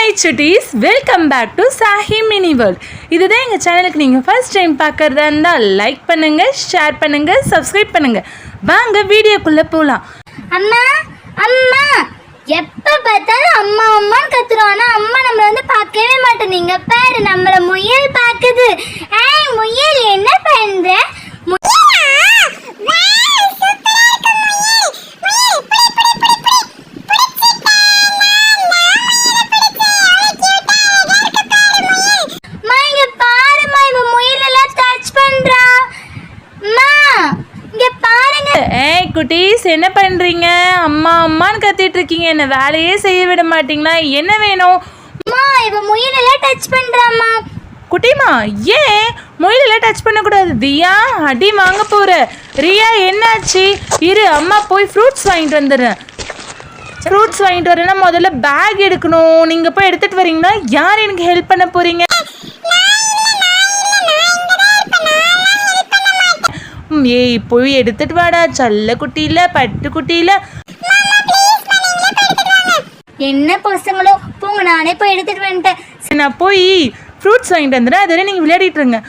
Hi chutties, welcome back to Sahi Mini World. இதுதான் எங்க சேனலுக்கு நீங்க ஃபர்ஸ்ட் டைம் பார்க்கறதா இருந்தா லைக் பண்ணுங்க, ஷேர் பண்ணுங்க, சப்ஸ்கிரைப் பண்ணுங்க. வாங்க வீடியோக்குள்ள போலாம். அம்மா அம்மா எப்ப பார்த்தாலும் அம்மா அம்மான்னு கத்துறோம். ஆனா அம்மா நம்மள வந்து பார்க்கவே மாட்டேங்க. பாரு நம்மள முயல் பாக்குது. ஏய் முயல் என்ன பண்ற? ஏய் குட்டீஸ், என்ன பண்றீங்க? அம்மா அம்மான்னு கத்திட்டு இருக்கீங்க, என்ன வேலையே செய்ய விட மாட்டீங்களா? என்ன வேணும்? அம்மா இவ முயலெல்லாம் டச் பண்றாம்மா. குட்டிமா, ஏன் முயலெல்லாம் டச் பண்ணக்கூடாது? தியா அடி வாங்க போற. ரியா என்னாச்சு? இரு, அம்மா போய் ஃப்ரூட்ஸ் வாங்கிட்டு வந்துடுறேன். ஃப்ரூட்ஸ் வாங்கிட்டு வரேன்னா முதல்ல பேக் எடுக்கணும். நீங்க போய் எடுத்துட்டு வரீங்களா? யார் எனக்கு ஹெல்ப் பண்ண போறீங்க? ஏய் போய் எடுத்துட்டு வாடா, சல்ல குட்டியில பட்டு குட்டியில. என்ன பசங்களோ போங்க, நானே போய் எடுத்துட்டு வந்துட்டேன். நான் போய் ஃப்ரூட்ஸ் வாங்கிட்டு வந்துடுறேன், அதோட நீங்க விளையாடிட்டு இருங்க.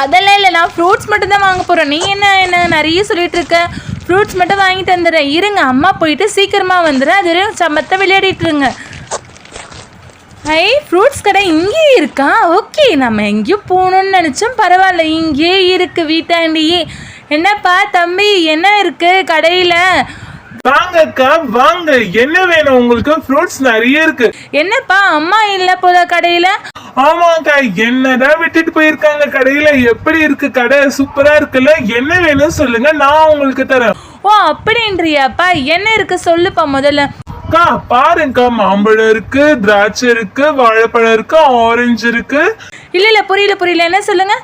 அதெல்லாம் இல்லை, நான் ஃப்ரூட்ஸ் மட்டும் தான் வாங்க போறேன். நீ என்ன நிறைய சொல்லிட்டு இருக்க? ஃப்ரூட்ஸ் மட்டும் வாங்கிட்டு வந்துடுறேன். இருங்க, அம்மா போயிட்டு சீக்கிரமா வந்துடுறேன், அதோட சமத்தை விளையாடிட்டு இருங்க. ஐ, ஃப்ரூட்ஸ் கடை இங்கே இருக்கா? ஓகே, நம்ம எங்கேயும் போகணும்னு நினச்சோம், பரவாயில்ல, இங்கே இருக்கு வீட்டாண்டியே. என்னப்பா தம்பி, என்ன இருக்கு கடையில்? வாங்க அக்கா வாங்க, என்ன வேணும் உங்களுக்கு? ஃப்ரூட்ஸ் நிறைய இருக்கு. என்னப்பா அம்மா இல்லை போல கடையில்? ஆமாக்கா, என்னதான் விட்டுட்டு போயிருக்காங்க கடையில. எப்படி இருக்கு கடை? சூப்பரா இருக்குல்ல? என்ன வேணும் சொல்லுங்க, நான் உங்களுக்கு தரேன். ஓ அப்படின்றியாப்பா, என்ன இருக்கு சொல்லுப்பா முதல்ல. அக்கா பாருங்கக்கா, மாம்பழம் இருக்கு, திராட்சை இருக்கு, வாழைப்பழம் இருக்கு, ஆரஞ்சு இருக்கு. இல்ல புரியல, என்ன சொல்லுங்க?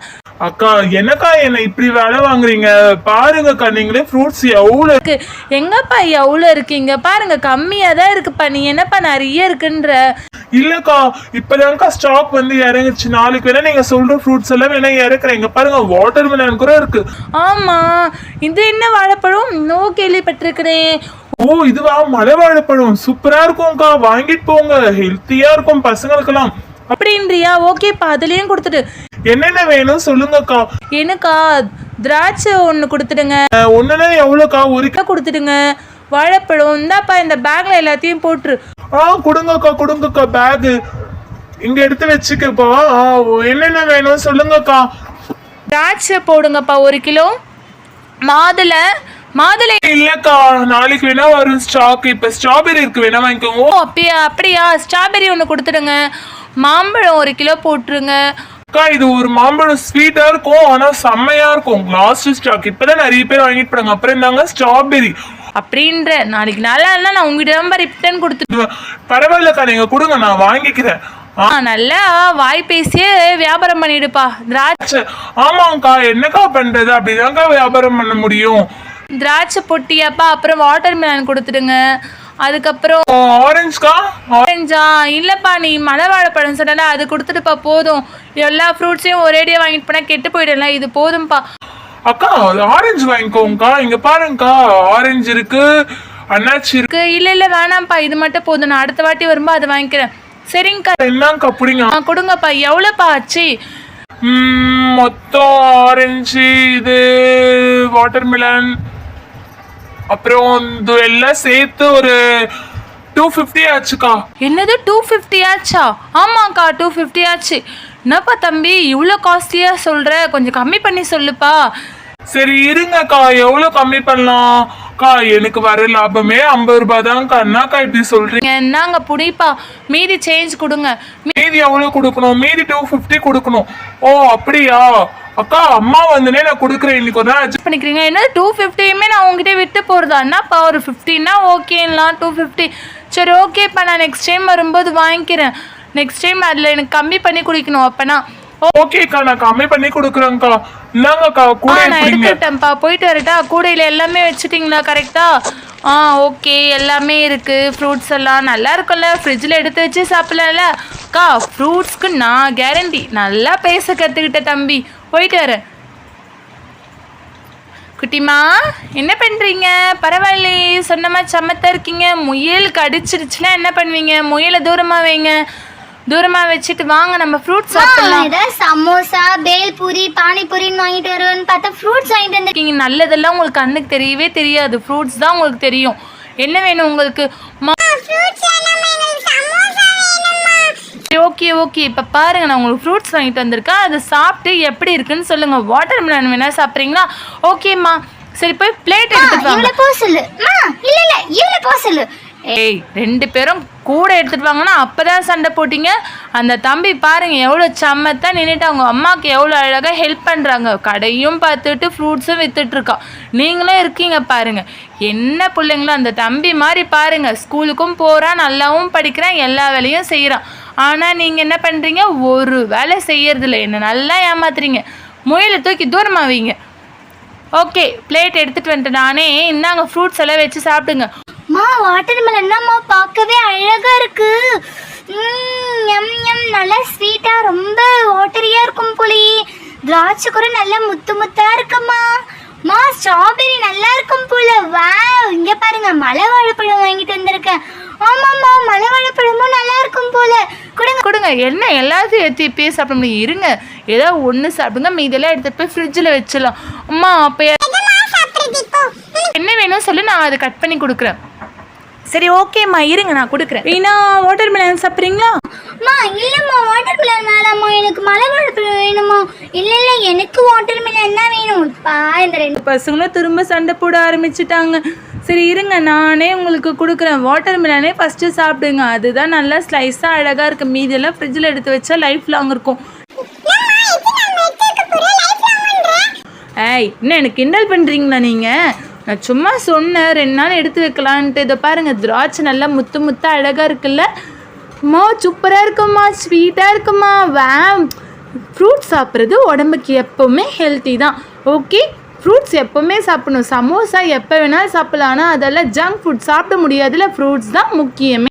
அக்கா என்னக்கா என்ன இப்படி வேலை வாங்குறீங்க? பாருங்கக்கா, நீங்களே ஃப்ரூட்ஸ் எவ்வளவு இருக்கு. எங்கப்பா எவ்வளோ இருக்கீங்க பாருங்க, கம்மியா தான் இருக்குப்பா. நீ என்னப்பா நிறைய இருக்குன்ற? இல்லக்கா, இப்பதான்க்கா ஸ்டாக் வந்து இறங்குச்சு. நாளைக்கு வேணா நீங்க சொல்ற ஃப்ரூட்ஸ் எல்லாம் வேணா இறக்குறீங்க. பாருங்க, வாட்டர் மெலன் கூட இருக்கு. ஆமா, இது என்ன வாழைப்பழம்? நோ கேள்விப்பட்டிருக்கிறேன். ஓ இதுவா? மலை வாழைப்பழம் சூப்பரா இருக்கும்க்கா, வாங்கிட்டு போங்க, ஹெல்த்தியா இருக்கும் பசங்களுக்கெல்லாம். அப்படின்றியா? ஓகேப்பா, அதுலயும் கொடுத்துட்டு. என்னென்ன வேணும் சொல்லுங்கக்கா. எனக்கா திராட்சை ஒன்று கொடுத்துடுங்க. ஒண்ணுன்னா எவ்வளோக்கா? ஒரு கிலோ கொடுத்துடுங்க. வாழைப்பழம் இந்தாப்பா, இந்த பேக்ல எல்லாத்தையும் போட்டுரு. கொடுங்கக்கா பேக் இங்க எடுத்து வச்சுக்கப்பா. என்னென்ன வேணும் சொல்லுங்கக்கா. திராட்சை போடுங்கப்பா 1 கிலோ. மாதுளை இல்லக்கா, நாளைக்கு வேணா வரும் ஸ்டாக். இப்ப ஸ்ட்ராபெரி இருக்கு, வேணா வாங்கிக்கோங்க. ஓ அப்படியா? ஸ்ட்ராபெரி ஒன்று கொடுத்துடுங்க. மாம்பழம் 1 கிலோ போட்டுருங்க. அக்கா, இது ஒரு மாம்பழம் ஸ்வீட்டா இருக்கும், ஆனா செம்மையா இருக்கும். லாஸ்ட் ஸ்டாக், இப்பதான் நிறைய பேர் வாங்கிட்டு போறாங்க. அப்புறம் இருந்தாங்க ஸ்ட்ராபெரி. அப்படின்ற நாளைக்கு நல்லா இருந்தா நான் உங்ககிட்ட நம்பர் ரிட்டர்ன் கொடுத்துட்டு. பரவாயில்லக்கா, நீங்க கொடுங்க, நான் வாங்கிக்கிறேன். நல்லா வாய் பேசியே வியாபாரம் பண்ணிடுப்பா. திராட்சை. ஆமாங்கக்கா, என்னக்கா பண்றது? அப்படிதான்க்கா வியாபாரம் பண்ண முடியும். திராட்சை பொட்டியாப்பா. அப்புறம் வாட்டர் மெலன் கொடுத்துடுங்க. அதுக்கப்புறம் ஆரஞ்சா? இல்லப்பா, நீ மலை வாழைப்பழம் சொன்னா அது கொடுத்துட்டுப்பா. போதும், எல்லா ஃப்ரூட்ஸையும் ஒரேடியா வாங்கிட்டு போனா கெட்டு போயிடல. இது போதும்பா. அக்கா ஆரஞ்சு வாங்கிக்கோங்கக்கா. இங்க பாருங்கக்கா, ஆரஞ்சு இருக்கு, அண்ணாச்சி இருக்கு. இல்ல வேணாம்ப்பா, இது மட்டும் போதும். நான் அடுத்த வாட்டி வரும்போது அதை வாங்கிக்கிறேன். சரிங்கக்கா. என்னங்கக்கா புடிங்க. கொடுங்கப்பா. எவ்வளோப்பா ஆச்சு? மொத்தம் ஆரஞ்சு, இது வாட்டர் மெலன், அப்புறம் இது எல்லாம் சேர்த்து ஒரு 250 ஆச்சுக்கா. என்னது 250 ஆச்சா? ஆமாக்கா 250 ஆச்சு. என்னப்பா தம்பி இவ்வளோ காஸ்ட்லியா சொல்ற? கொஞ்சம் கம்மி பண்ணி சொல்லுப்பா. சரி இருங்கக்கா, எவ்வளவு கம்மி பண்ணலாம்க்கா? எனக்கு வர லாபமே 50 ரூபாய் தான்க்கா. என்னக்கா இப்படி சொல்றீங்க? என்னங்க புடிப்பா, மீதி சேஞ்ச் கொடுங்க. மீதி எவ்வளவு கொடுக்கணும்? மீதி 250 கொடுக்கணும். ஓ அப்படியா? அக்கா, அம்மா வந்துனே நான் கொடுக்குறேன். இன்னைக்கு ஒரு நாள் அட்ஜஸ்ட் பண்ணிக்கிறீங்க. என்ன 250யுமே நான் உங்ககிட்ட விட்டு போறதா? என்னப்பா ஒரு 50னா ஓகேலாம். 250 சரி ஓகேப்பா, நான் நெக்ஸ்ட் டைம் வரும்போது வாங்கிக்கிறேன். நெக்ஸ்ட் டைம் அதில் எனக்கு கம்மி பண்ணி குடிக்கணும். அப்பனா ஓகேக்கா, நான் கம்மி பண்ணி கொடுக்குறேன்க்கா. என்னங்கக்கா கூட நான் எடுத்துட்டேன்ப்பா. போயிட்டு வரட்டா? கூடையில் எல்லாமே வச்சுட்டிங்களா கரெக்டா? ஓகே, எல்லாமே இருக்கு. ஃப்ரூட்ஸ் எல்லாம் நல்லா இருக்கும்ல, ஃப்ரிட்ஜில் எடுத்து வச்சு சாப்பிடலாம்ல. அக்கா ஃப்ரூட்ஸ்க்கு நான் கேரண்டி. நல்லா பேச கற்றுக்கிட்ட தம்பி. போயிட்டு வரேன். குட்டிமா என்ன பண்ணுறீங்க? பரவாயில்லையே, சொன்ன மாதிரி சமத்தா இருக்கீங்க. முயல் கடிச்சிருச்சுன்னா என்ன பண்ணுவீங்க? முயலை தூரமாக வைங்க, தூரமாக வச்சுட்டு வாங்க நம்ம ஃப்ரூட்ஸ் சாப்பிடலாம். ஏதாவது சமோசா பேல்பூரி பானிபூரின்னு வாங்கிட்டு வருவேன்னு பார்த்தா ஃப்ரூட்ஸ் வாங்கிட்டு வந்து. இருக்கீங்க நல்லதெல்லாம் உங்களுக்கு கண்ணுக்கு தெரியவே தெரியாது, ஃப்ரூட்ஸ் தான் உங்களுக்கு தெரியும். என்ன வேணும் உங்களுக்கு? ஓகே ஓகே, இப்போ பாருங்க, நான் உங்களுக்கு ஃப்ரூட்ஸ் வாங்கிட்டு வந்திருக்கேன். அதை சாப்பிட்டு எப்படி இருக்குன்னு சொல்லுங்க. வாட்டர் மெலன் வேணா சாப்பிட்றீங்களா? ஓகேம்மா, சரி போய் பிளேட் எடுத்துட்டு வாங்க. இவ்வளவு போ சொல்லு. இல்ல இவ்வளவு போ சொல்லு. ஏய், 2 பேரும் கூட எடுத்துட்டு வாங்கன்னா அப்பதான் சண்டை போட்டீங்க. அந்த தம்பி பாருங்க எவ்வளோ சம்மத்தா நின்றுட்டு அவங்க அம்மாவுக்கு எவ்வளோ அழகாக ஹெல்ப் பண்ணுறாங்க. கடையும் பார்த்துட்டு ஃப்ரூட்ஸும் வித்துட்டு இருக்கா. நீங்களும் இருக்கீங்க பாருங்க, என்ன பிள்ளைங்களும். அந்த தம்பி மாதிரி பாருங்க, ஸ்கூலுக்கும் போகிறான், நல்லாவும் படிக்கிறான், எல்லா வேலையும் செய்கிறான். ஆனால் நீங்கள் என்ன பண்ணுறீங்க? ஒரு வேலை செய்யறதில்ல. என்ன நல்லா ஏமாத்துறீங்க. முயலை தூக்கி தூரமாக வைங்க. ஓகே, பிளேட் எடுத்துகிட்டு வந்துட்டு நானே. இந்தாங்க ஃப்ரூட்ஸ் எல்லாம் வச்சு சாப்பிடுங்க. வாட்டர் மெலன்னா பார்க்கவே அழகா இருக்கு. நல்லா ஸ்வீட்டா ரொம்ப வாட்டரியா இருக்கும் போலயே. திராட்சை கூட நல்லா முத்து முத்தா இருக்குமா. ஸ்ட்ராபெரி நல்லா இருக்கும் போல. வாவ், இங்க பாருங்க மலை வாழைப்பழம் வாங்கிட்டு வந்திருக்கேன். ஆமாம்மா, மலை வாழைப்பழமும் நல்லா இருக்கும் போல. கொடுங்க கொடுங்க. என்ன எல்லாத்தையும் எடுத்து இப்பயே சாப்பிட முடியும்? இருங்க, ஏதோ ஒன்று சாப்பிடுங்க, மீதெல்லாம் எடுத்துகிட்டு போய் ஃப்ரிட்ஜில் வச்சிடலாம். அம்மா அப்போ என்ன வேணும் சொல்லு, நான் அதை கட் பண்ணி கொடுக்குறேன். சரி ஓகேம்மா, இருங்க நான் கொடுக்குறேன். வீணா வாட்டர் மெலன் சாப்பிட்றீங்களா? இல்லம்மா, வாட்டர் மெலன் வேணாம்மா, எனக்கு மலை வாழைப்பழம் வேணுமா. இல்ல எனக்கு வாட்டர் மெலன் தான் வேணும். இந்த 2 பசங்களும் திரும்ப சண்டை போட ஆரம்பிச்சுட்டாங்க. சரி இருங்க, நானே உங்களுக்கு கொடுக்குறேன். வாட்டர் மெலனே ஃபஸ்ட்டு சாப்பிடுங்க, அதுதான் நல்லா ஸ்லைஸாக அழகாக இருக்குது. மீதெல்லாம் ஃப்ரிட்ஜில் எடுத்து வச்சா லைஃப் லாங் இருக்கும். ஏய், என்ன எனக்கு கிண்டல் பண்ணுறீங்களா நீங்கள்? நான் சும்மா சொன்னேன் 2 நாள் எடுத்து வைக்கலான்ட்டு. இதை பாருங்கள், திராட்சை நல்லா முத்து முத்தா அழகாக இருக்குல்ல. அம்மா சூப்பராக இருக்குமா, ஸ்வீட்டாக இருக்குமா. ஃப்ரூட்ஸ் சாப்பிட்றது உடம்புக்கு எப்போவுமே ஹெல்த்தி தான். ஓகே, ஃப்ரூட்ஸ் எப்போவுமே சாப்பிடணும். சமோசா எப்போ வேணாலும் சாப்பிடலாம், ஆனால் அதெல்லாம் ஜங்க் ஃபுட் சாப்பிட முடியாதுல்ல. ஃப்ரூட்ஸ் தான் முக்கியமே.